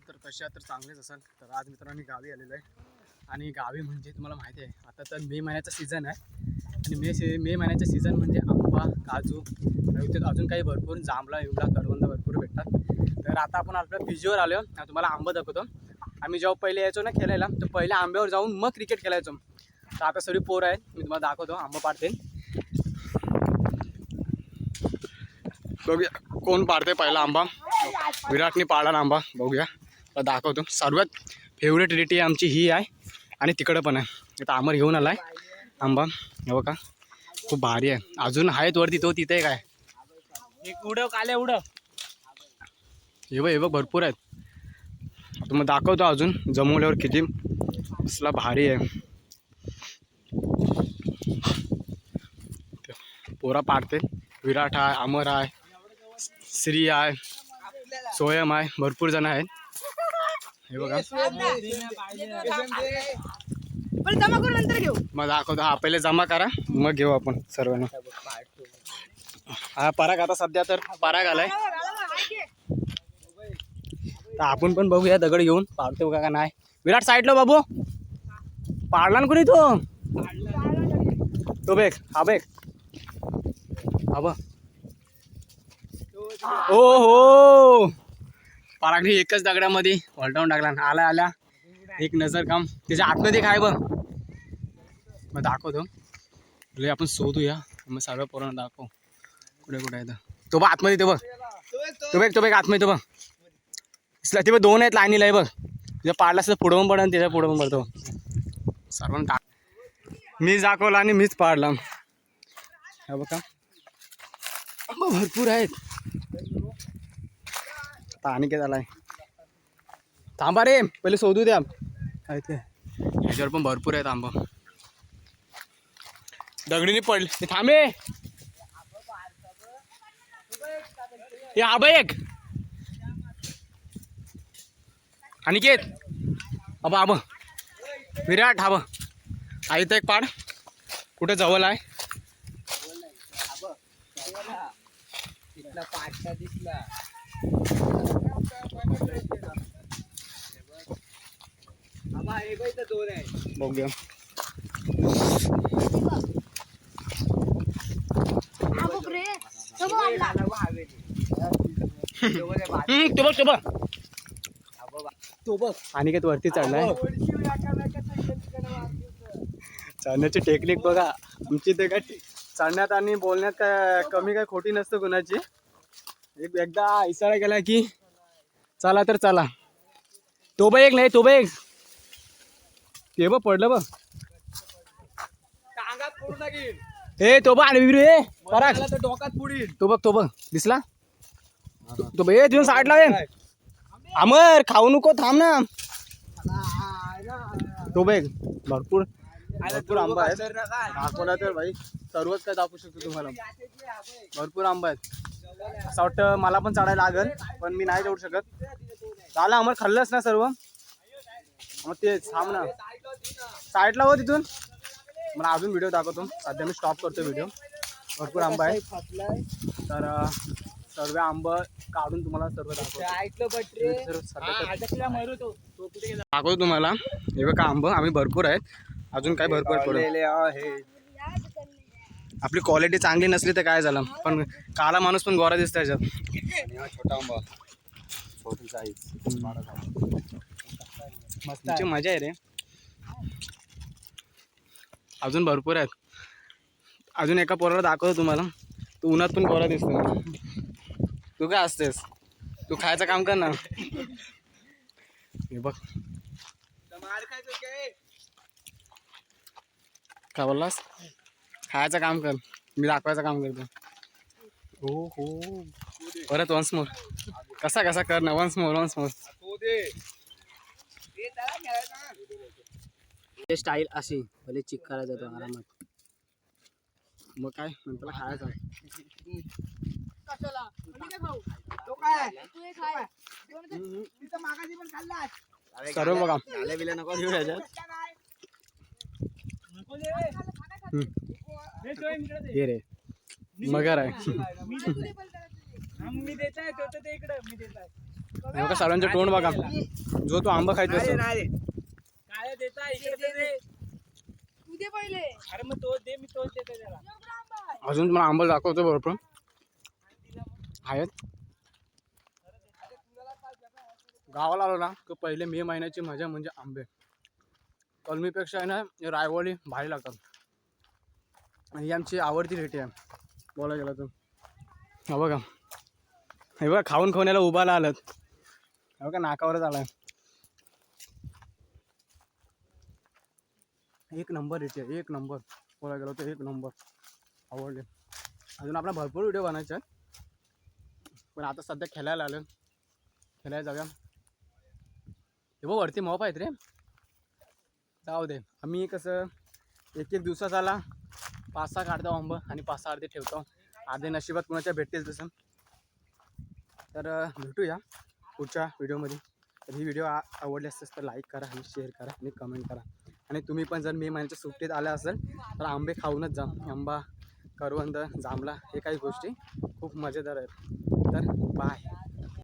तर कशा तर चांगलेच असाल. तर आज मित्रांनी गावी आलेलो आहे आणि गावी म्हणजे तुम्हाला माहिती आहे आता तर मे महिन्याचा सीझन आहे आणि मे महिन्याचा सीझन म्हणजे आंबा, काजू, अजून काही भरपूर जांभळा एवढा करवंद भरपूर भेटतात. तर आता आपण आपल्या पिजीवर आलो. तुम्हाला आंबा दाखवतो. आम्ही जेव्हा पहिले यायचो ना खेळायला तर पहिले आंब्यावर जाऊन मग क्रिकेट खेळायचो. तर आता सगळी पोरं आहेत, मी तुम्हाला दाखवतो आंबा पाडते. बघूया कोण पाडते पहिला आंबा. विराटने पाडला आंबा, बघूया दाखवतो. सर्वात फेवरेट रेटी आमची ही आहे आणि तिकडं पण आहे. आता आमर घेऊन आलाय आंबा, हे बघा खूप भारी आहे. अजून आहेत वरती, तो तिथे काय एक उडव काले उडव, हे बघ भरपूर आहेत. तुम्हाला दाखवतो अजून जमवल्यावर किती असला भारी आहे. पोरा पाडते. विराट आहे, अमर आहे, श्री आहे, सोयम आहे, भरपूर जण आहेत. हे बघा जमा करून नंतर घेऊ. मग दाखवतो. हा पहिले जमा करा मग घेऊ आपण सर्वांना. हा पराग आता सध्या तर पराग आलाय. तर आपण पण बघूया दगड घेऊन पाडतो का नाही. विराट साईडला बाबू पाडला ना कोणी तो बेग. हा बेग बाबा. ओ हो परागने एकच दगडामध्ये वलटावून टाकला. आला एक नजर काम त्याच्या आतमध्ये काय बघ. मग दाखवतो लय आपण शोधूया. मग सर्व पोरांना दाखव कुठे आहे. तो बघ आतमध्ये, तो बघ आतमध्ये. तो बघ ते बघ दोन आहेत लाईनीला आहे बघ. तुझ्या पाडला असं पुढं पण पडा आणि त्याच्या पुढं पण पडतो. सर्वांना मीच दाखवला आणि मीच पाडला. हे बघा भरपूर आहेत. आता आणि काय झालाय. थांबा रे पहिले शोधू द्या. काय ते ह्याच्यावर पण भरपूर आहेत आंबा. दगडीने पडले थांबे. हे आबा एक अनिकेत आबा विराट हा आई तर एक पाड कुठे जवळ आहे. बघूया तो बघ आणि काय वरती चढलाय. चढण्याची टेक्निक बघा आमची. ते काय चढण्यात आणि बोलण्यात काय कमी काय खोटी नसतं कोणाची. एकदा इशारा केला की चला तर चला. तो बघ एक नाही, तो बघ एक ते बघ पडलं बघ. ए तो बघ आणि रे पराग डोकात पुढील. तो बघ दिसला. तो बघ तिथून साईडला आहे. अमर खाऊ नको थांब ना. तो बघ भरपूर आंबा आहेत. दाखवला तर भाई सर्वच काय दाखवू शकतो तुम्हाला. भरपूर आंबा आहेत. असं वाटतं मला पण चढायला लागेल पण मी नाही चढू शकत. चाला अमर खाल्लंच ना सर्व. मग ते थांब ना साईडला हो तिथून. मला अजून व्हिडिओ दाखवतो. सध्या मी स्टॉप करतो व्हिडिओ. भरपूर आंबा आहे तर सर्व आंबा काढून तुम्हाला सर्व दाखवतो तुम्हाला. हे बघा आंबा आम्ही भरपूर आहेत. अजून काय भरपूर पडलेले आहेत. आपली क्वालिटी चांगली नसली तर काय झालं पण काला माणूस पण गोरा दिसतो याच्यात. छोटा आंबा छोटी साईज मस्त मजा आहे रे. अजून भरपूर आहेत. अजून एका पोराला दाखवतो तुम्हाला. तू उन्हात पण गोरा दिसतो. तू काय असतेस, तू खायचं काम कर ना. हे बघ काय बोललास. खायचं काम कर, मी दाखवायचं काम करतो. हो हो परत वन्स मोर. कसा कर ना. वन्स मोर स्टाईल अशी पहिले चिक करायचा तो आरामात. मग काय नंतर खायचं. सर्व बघा नको घेऊ याच्यात. हे रे मगर आहे. मी देत आहे तो ते इकडे मी देत आहे. हे बघा सर्वांचं तोंड बघा, जो तो आंबा खायचा असतो. काय देता इकडे दे. तू दे पहिले. अरे मग तो दे, मी तोच देतो त्याला. अजून तुम्हाला आंबा दाखवतो भरपूर आहेत. गावाला आलो ना तर पहिले मे महिन्याची मजा म्हणजे आंबे. कलमीपेक्षा आहे ना हे रायवळी भारी लागतात. आणि ही आमची आवडती रेटी आहे बोलायला गेलं तर. हा बघा, हे बघा खाऊन खाऊन याला उभाला आलं. हे बघा नाकावरच आलाय. एक नंबर रेटी आहे, एक नंबर. बोलायला गेलो तर एक नंबर. आवडले. अजून आपला भरपूर व्हिडिओ बनायचे आहेत, पण आता सध्या खेळायला आलं. खेळायला जाऊया. हे बघ वरती मॉप आहेत रे. जाऊ दे, आम्ही कसं एक एक दिवसाचा 5-6 काढतो आंब आणि 5-6 अर्धे ठेवतो. अर्धे नशिबात कुणाच्या भेटतील तसं. तर भेटूया पुढच्या व्हिडिओमध्ये. तर ही व्हिडिओ आवडली असेल तर लाईक करा आणि शेअर करा आणि कमेंट करा. आणि तुम्ही पण जर मे महिन्याच्या सुट्टीत आल्या असेल तर आंबे खाऊनच जा. आंबा, करवंद, जांभळा हे काही गोष्टी खूप मजेदार आहेत. तर बाय.